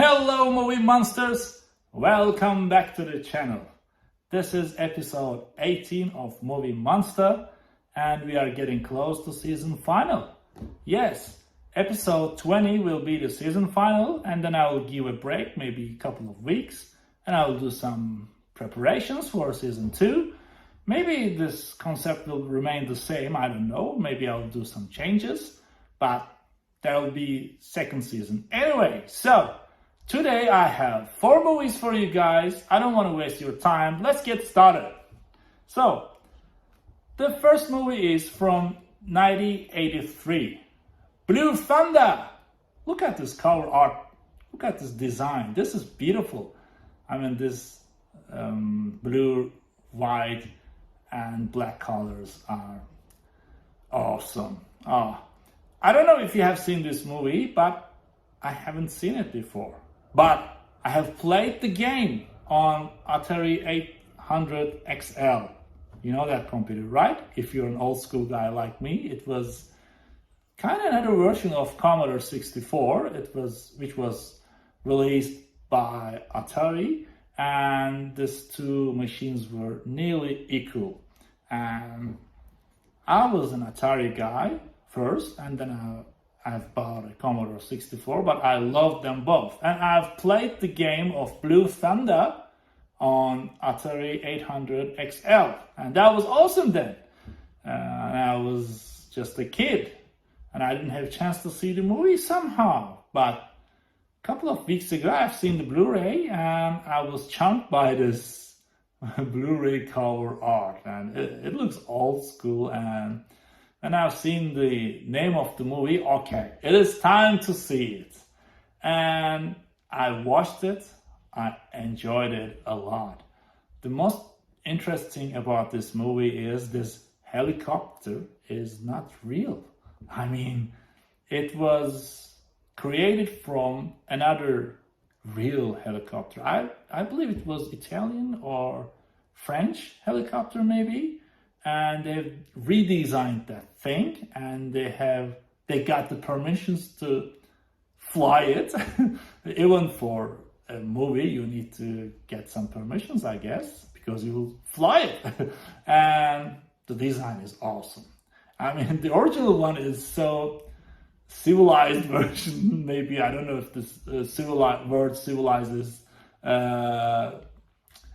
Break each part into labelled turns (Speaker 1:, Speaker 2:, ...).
Speaker 1: Hello movie monsters! Welcome back to the channel. This is episode 18 of Movie Monster and we are getting close to season final. Yes, episode 20 will be the season final and then I will give a break, maybe a couple of weeks, and I will do some preparations for season 2. Maybe this concept will remain the same, I don't know. Maybe I'll do some changes, but there will be second season. Anyway, so today I have 4 movies for you guys. I don't want to waste your time. Let's get started. So, the first movie is from 1983. Blue Thunder. Look at this cover art. Look at this design. This is beautiful. I mean, this blue, white, and black colors are awesome. I don't know if you have seen this movie, but I haven't seen it before. But I have played the game on Atari 800 XL. You know that computer, right? If you're an old school guy like me, it was kind of another version of Commodore 64. Which was released by Atari, and these two machines were nearly equal. And I was an Atari guy first, and then I've bought a Commodore 64, but I love them both. And I've played the game of Blue Thunder on Atari 800 XL, and that was awesome then. And I was just a kid, and I didn't have a chance to see the movie somehow. But a couple of weeks ago, I've seen the Blu-ray, and I was charmed by this Blu-ray cover art, and it looks old school. And I've seen the name of the movie. Okay, it is time to see it. And I watched it. I enjoyed it a lot. The most interesting about this movie is this helicopter is not real. I mean, it was created from another real helicopter. I believe it was Italian or French helicopter maybe. And they've redesigned that thing, and they got the permissions to fly it. Even for a movie, you need to get some permissions, I guess, because you will fly it. And the design is awesome. I mean, the original one is so civilized version. Maybe, I don't know if this word civilized is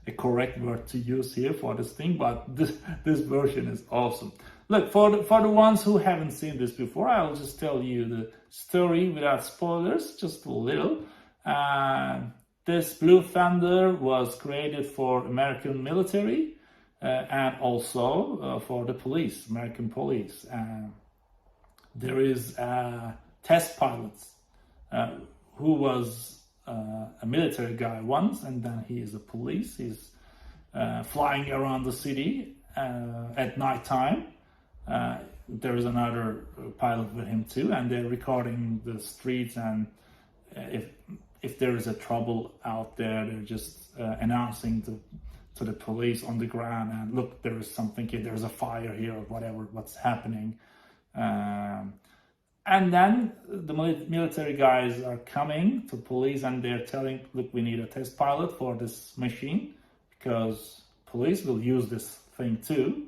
Speaker 1: a correct word to use here for this thing, but this version is awesome. Look, for the ones who haven't seen this before, I'll just tell you the story without spoilers, just a little. This Blue Thunder was created for American military and also for the police, American police. There is a test pilot who was a military guy once, and then he is a police. He's flying around the city at night time. There is another pilot with him too, and they're recording the streets, and if there is a trouble out there, they're just announcing to the police on the ground, and look, there is something here, there's a fire here, or what's happening. And then the military guys are coming to police, and they're telling, look, we need a test pilot for this machine because police will use this thing too.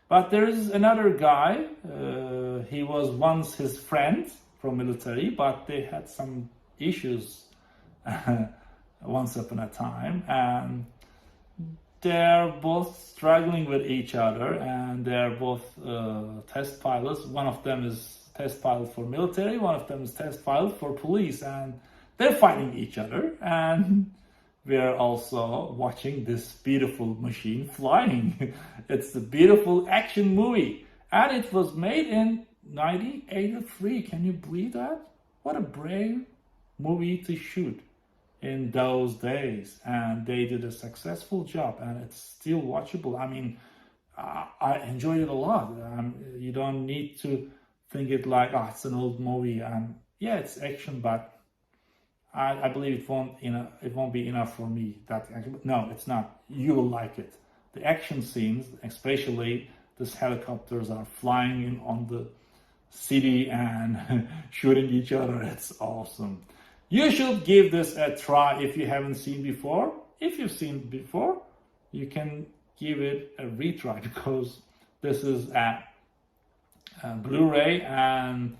Speaker 1: But there is another guy, he was once his friend from military, but they had some issues once upon a time, and they're both struggling with each other, and they're both test pilots. One of them is test pilot for military, one of them is test pilot for police, and they're fighting each other, and we're also watching this beautiful machine flying. It's a beautiful action movie, and it was made in 1983. Can you believe that? What a brave movie to shoot in those days, and they did a successful job, and it's still watchable. I mean, I enjoyed it a lot. You don't need to think it like, oh, it's an old movie, and yeah, it's action, but I believe it won't be enough for me. No, it's not. You will like it. The action scenes, especially these helicopters are flying in on the city and shooting each other. It's awesome. You should give this a try if you haven't seen before. If you've seen before, you can give it a retry because this is a Blu-ray and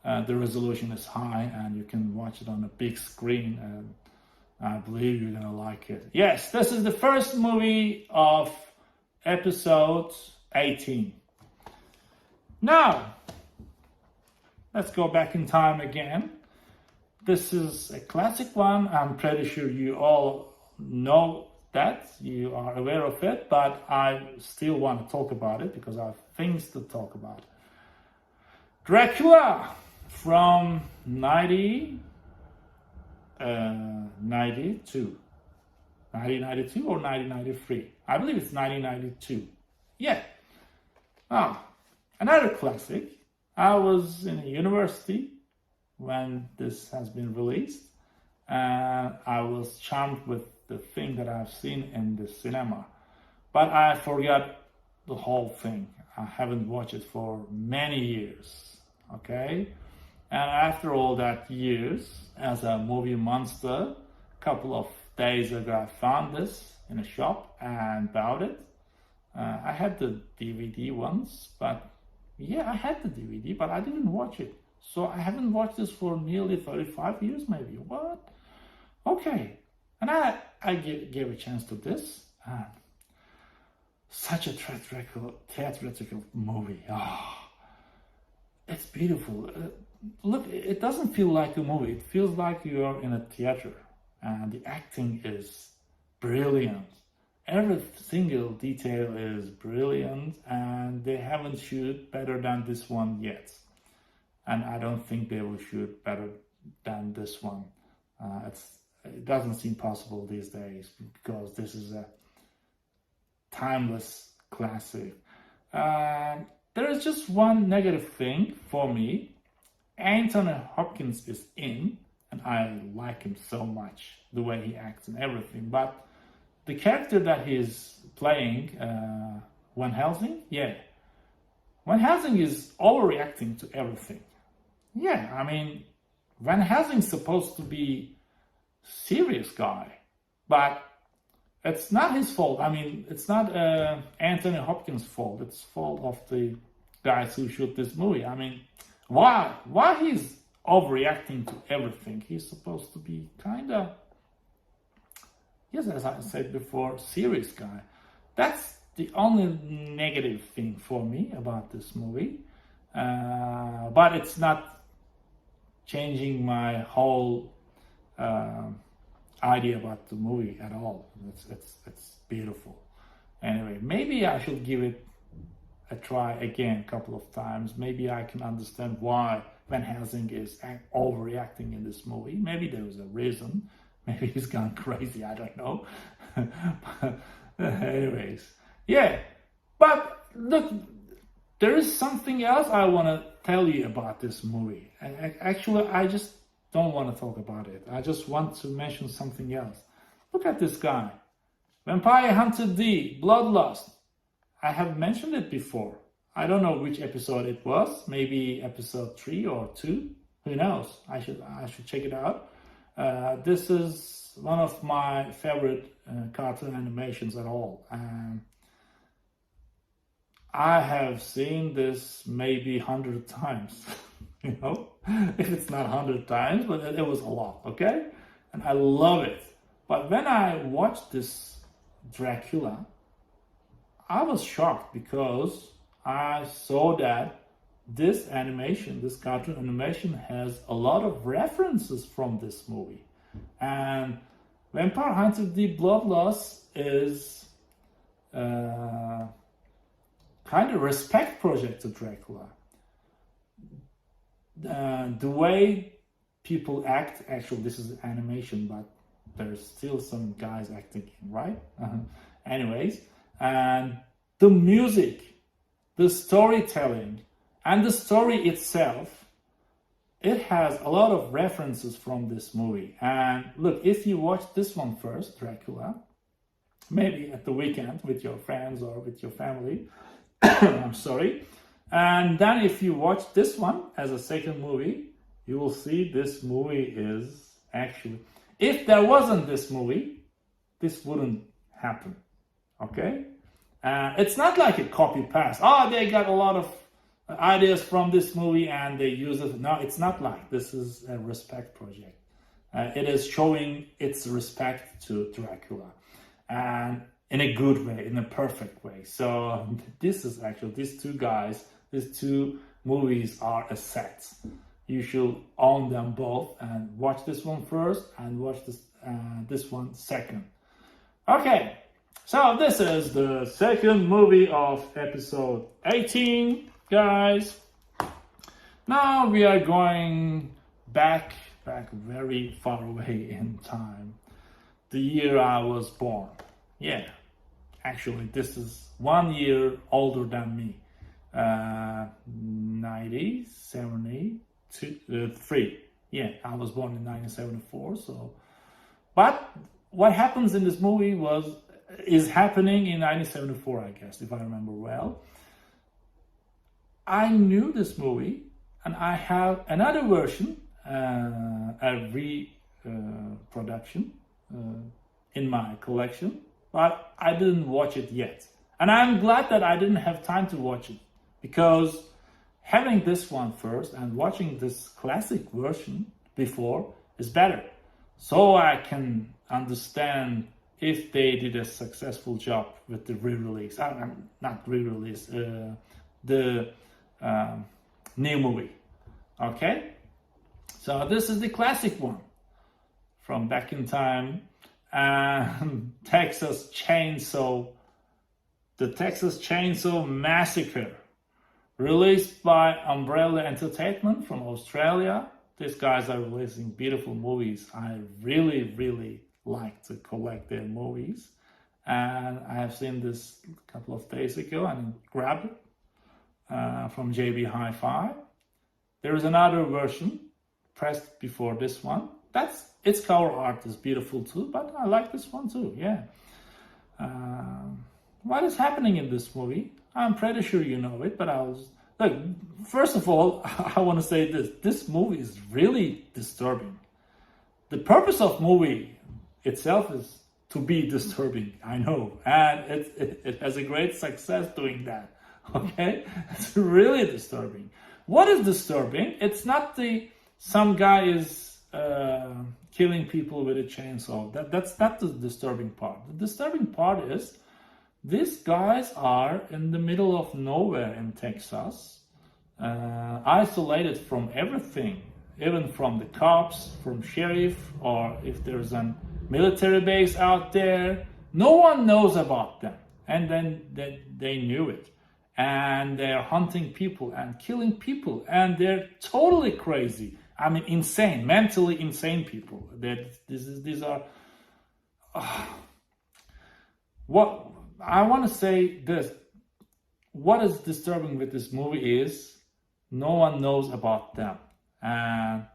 Speaker 1: the resolution is high and you can watch it on a big screen, and I believe you're gonna like it. Yes, this is the first movie of episode 18. Now, let's go back in time again. This is a classic one. I'm pretty sure you all know that, you are aware of it, but I still want to talk about it because I have things to talk about. Dracula from 1992 or 1993. I believe it's 1992. Yeah. Another classic. I was in a university when this has been released, and I was charmed with the thing that I've seen in the cinema, but I forgot the whole thing. I haven't watched it for many years, okay? And after all that years, as a movie monster, a couple of days ago I found this in a shop and bought it. I had the DVD once, but yeah, I had the DVD, but I didn't watch it. So I haven't watched this for nearly 35 years, maybe. What? Okay. And I gave a chance to this. Such a theatrical movie. It's beautiful. Look, it doesn't feel like a movie. It feels like you're in a theater. And the acting is brilliant. Every single detail is brilliant, and they haven't shoot better than this one yet. And I don't think they will shoot better than this one. It doesn't seem possible these days because this is a timeless classic. There is just one negative thing for me. Anthony Hopkins is in, and I like him so much, the way he acts and everything. But the character that he's playing, Van Helsing, Van Helsing is overreacting to everything. Yeah, I mean, Van Helsing's supposed to be serious guy, but it's not his fault. I mean, it's not Anthony Hopkins' fault. It's fault of the guys who shoot this movie. I mean, why he's overreacting to everything? He's supposed to be kind of, yes, as I said before, serious guy. That's the only negative thing for me about this movie. But it's not changing my whole idea about the movie at all. It's beautiful. Anyway, maybe I should give it a try again a couple of times. Maybe I can understand why Van Helsing is overreacting in this movie. Maybe there was a reason. Maybe he's gone crazy. I don't know. But anyways, yeah. But look, there is something else I want to tell you about this movie. Actually, I just don't want to talk about it. I just want to mention something else. Look at this guy. Vampire Hunter D, Bloodlust. I have mentioned it before. I don't know which episode it was. Maybe episode 3 or 2. Who knows? I should check it out. This is one of my favorite cartoon animations at all. I have seen this maybe 100 times, you know, if it's not 100 times, but it was a lot, okay? And I love it. But when I watched this Dracula, I was shocked because I saw that this animation, this cartoon animation, has a lot of references from this movie. And Vampire Hunter D Bloodlust is kind of respect project to Dracula. The way people act, actually this is animation, but there's still some guys acting, right? Anyways, and the music, the storytelling, and the story itself, it has a lot of references from this movie. And look, if you watch this one first, Dracula, maybe at the weekend with your friends or with your family, I'm sorry, and then if you watch this one as a second movie, you will see this movie is actually. If there wasn't this movie, this wouldn't happen. Okay? It's not like a copy paste. Oh, they got a lot of ideas from this movie and they use it. No, it's not like this is a respect project. It is showing its respect to Dracula, and in a good way, in a perfect way. So this is actually, these two movies are a set. You should own them both and watch this one first and watch this one second. Okay, so this is the second movie of episode 18, guys. Now we are going back very far away in time. The year I was born. Yeah, actually this is 1 year older than me. 1973. Yeah, I was born in 1974. So, but what happens in this movie is happening in 1974, I guess, if I remember well. I knew this movie, and I have another version, a reproduction in my collection, but I didn't watch it yet. And I'm glad that I didn't have time to watch it, because having this one first and watching this classic version before is better. So I can understand if they did a successful job with the re-release. Not re-release, the new movie. Okay? So this is the classic one from back in time. Texas Chainsaw. The Texas Chainsaw Massacre. Released by Umbrella Entertainment from Australia. These guys are releasing beautiful movies. I really like to collect their movies. And I have seen this a couple of days ago and grabbed it from JB Hi-Fi. There is another version pressed before this one. Its cover art is beautiful too, but I like this one too, yeah. What is happening in this movie? I'm pretty sure you know it, but look, first of all, I want to say this movie is really disturbing. The purpose of movie itself is to be disturbing, I know, and it has a great success doing that, okay? It's really disturbing. What is disturbing? It's not some guy is killing people with a chainsaw. That's not the disturbing part. The disturbing part is these guys are in the middle of nowhere in Texas, isolated from everything, even from the cops, from sheriff, or if there's a military base out there. No one knows about them, and then they knew it, and they're hunting people and killing people, and they're totally crazy. I mean, insane, mentally insane people. These are what I want to say. This, what is disturbing with this movie is no one knows about them, and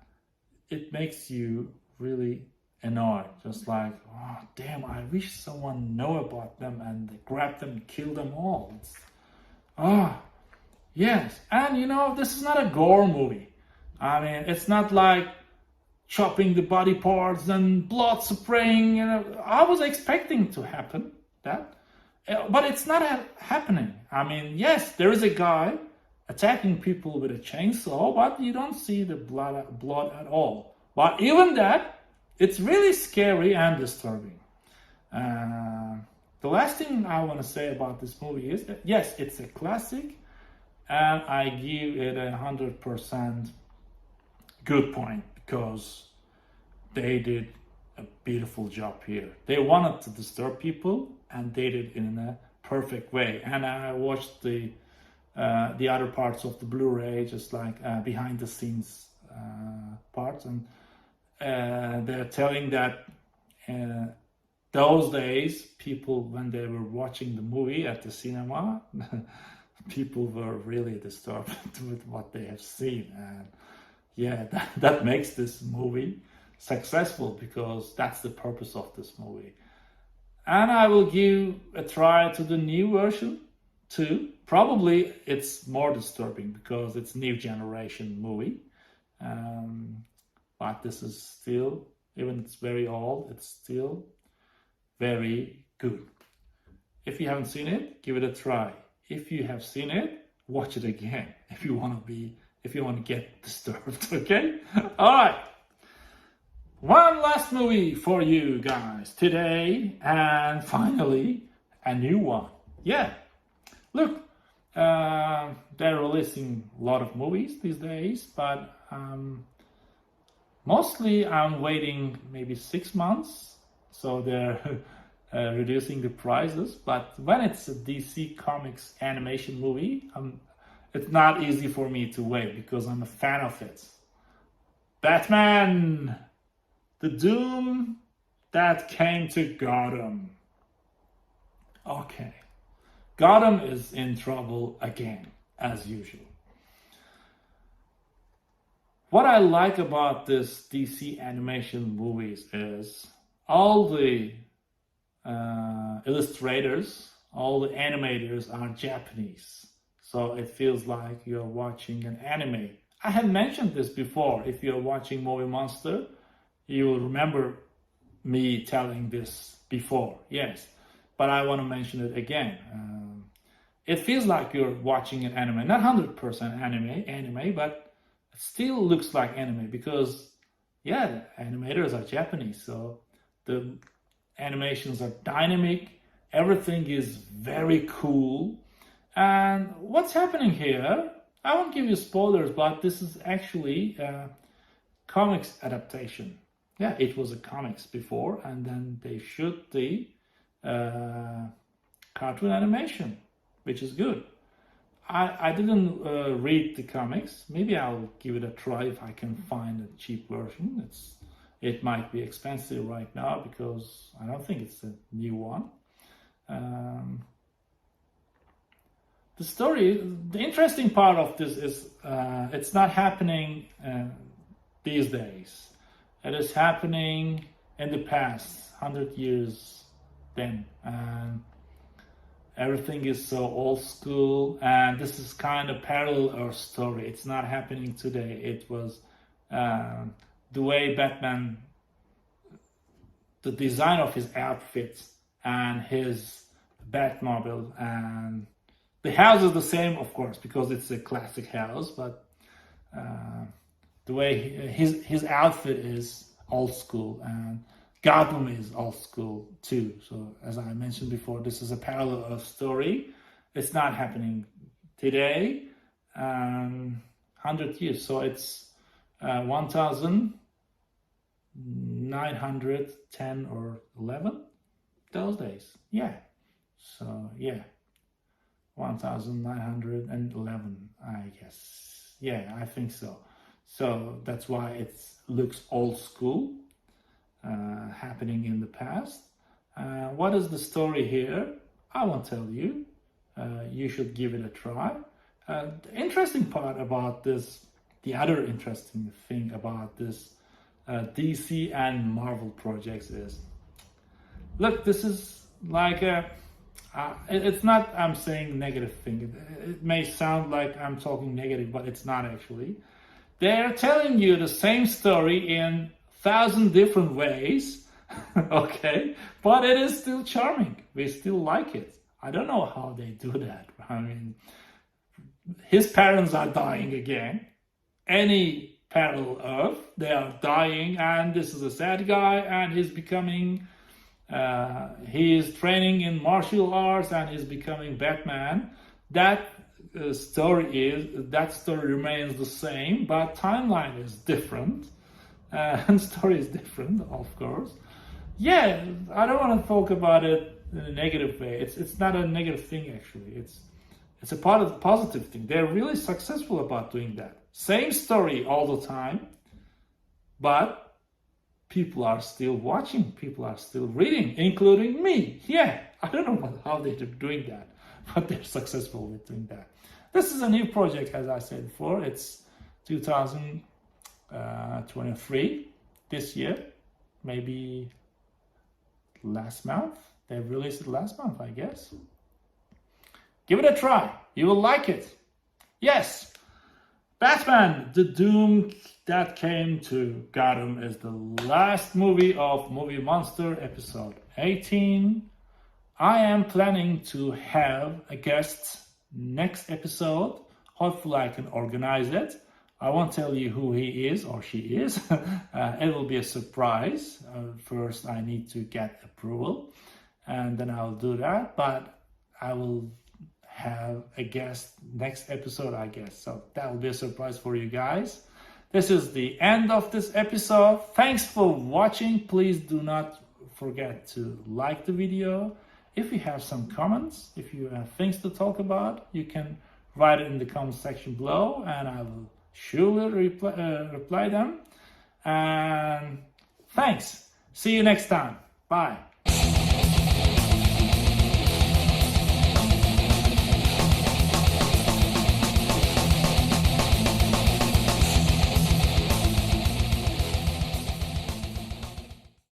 Speaker 1: it makes you really annoyed. Just like, oh damn, I wish someone know about them and they grab them and kill them all. Yes, and this is not a gore movie. I mean, it's not like chopping the body parts and blood spraying. I was expecting to happen that, but it's not happening. I mean, yes, there is a guy attacking people with a chainsaw, but you don't see the blood at all. But even that, it's really scary and disturbing. The last thing I want to say about this movie is that, yes, it's a classic, and I give it 100% good point, because they did a beautiful job here. They wanted to disturb people, and they did it in a perfect way. And I watched the other parts of the Blu-ray, just like behind the scenes parts, and they're telling that those days, people, when they were watching the movie at the cinema, people were really disturbed with what they have seen. And yeah, that makes this movie successful, because that's the purpose of this movie. And I will give a try to the new version too. Probably it's more disturbing because it's new generation movie. But this is still Even it's very old, it's still very good. If you haven't seen it, give it a try. If you have seen it, watch it again if you want to get disturbed, okay? All right. One last movie for you guys today, and finally a new one. Yeah. Look, they're releasing a lot of movies these days, but mostly I'm waiting maybe 6 months, so they're reducing the prices. But when it's a DC Comics animation movie, it's not easy for me to wait because I'm a fan of it. Batman, the Doom that came to Gotham. Okay. Gotham is in trouble again, as usual. What I like about this DC animation movies is all the illustrators, all the animators are Japanese. So it feels like you're watching an anime. I have mentioned this before. If you're watching Movie Monster, you will remember me telling this before. Yes. But I want to mention it again. It feels like you're watching an anime, not 100% anime, but it still looks like anime because, yeah, the animators are Japanese, so the animations are dynamic. Everything is very cool. And what's happening here? I won't give you spoilers, but this is actually a comics adaptation. Yeah, it was a comics before, and then they shoot the cartoon animation, which is good. I didn't read the comics. Maybe I'll give it a try if I can find a cheap version. It might be expensive right now because I don't think it's a new one. The story, the interesting part of this is it's not happening these days. It is happening in the past, 100 years then. Everything is so old school, and this is kind of parallel story. It's not happening today. It was the way Batman, the design of his outfits and his Batmobile, and the house is the same, of course, because it's a classic house, but the way his outfit is old school, and Gotham is old school too. So as I mentioned before, this is a parallel story. It's not happening today, 100 years. So it's 1910 or 11 those days. Yeah. So yeah, 1911, I guess. Yeah, I think so. So that's why it looks old school. Happening in the past. What is the story here? I won't tell you. You should give it a try. The interesting part about this, the other interesting thing about this DC and Marvel projects is, look, this is like it's not I'm saying negative thing. It may sound like I'm talking negative, but it's not actually. They're telling you the same story in 1,000 different ways, okay, but it is still charming. We still like it. I don't know how they do that. I mean, his parents are dying again. Any parallel Earth, they are dying, and this is a sad guy, and he's becoming, he is training in martial arts, and he's becoming Batman. That story remains the same, but timeline is different. And story is different, of course. Yeah, I don't want to talk about it in a negative way. It's not a negative thing actually. It's a part of the positive thing. They're really successful about doing that. Same story all the time, but people are still watching. People are still reading, including me. Yeah, I don't know how they're doing that, but they're successful with doing that. This is a new project, as I said before. It's 2023 this year, maybe last month. They released it last month, I guess. Give it a try. You will like it. Yes. Batman, The Doom That Came to Gotham is the last movie of Movie Monster episode 18. I am planning to have a guest next episode. Hopefully I can organize it. I won't tell you who he is or she is. It will be a surprise. First I need to get approval and then I'll do that. But I will have a guest next episode, I guess. So that will be a surprise for you guys. This is the end of this episode. Thanks for watching. Please do not forget to like the video. If you have some comments, if you have things to talk about, you can write it in the comment section below and I will surely reply them. And thanks. See you next time. Bye.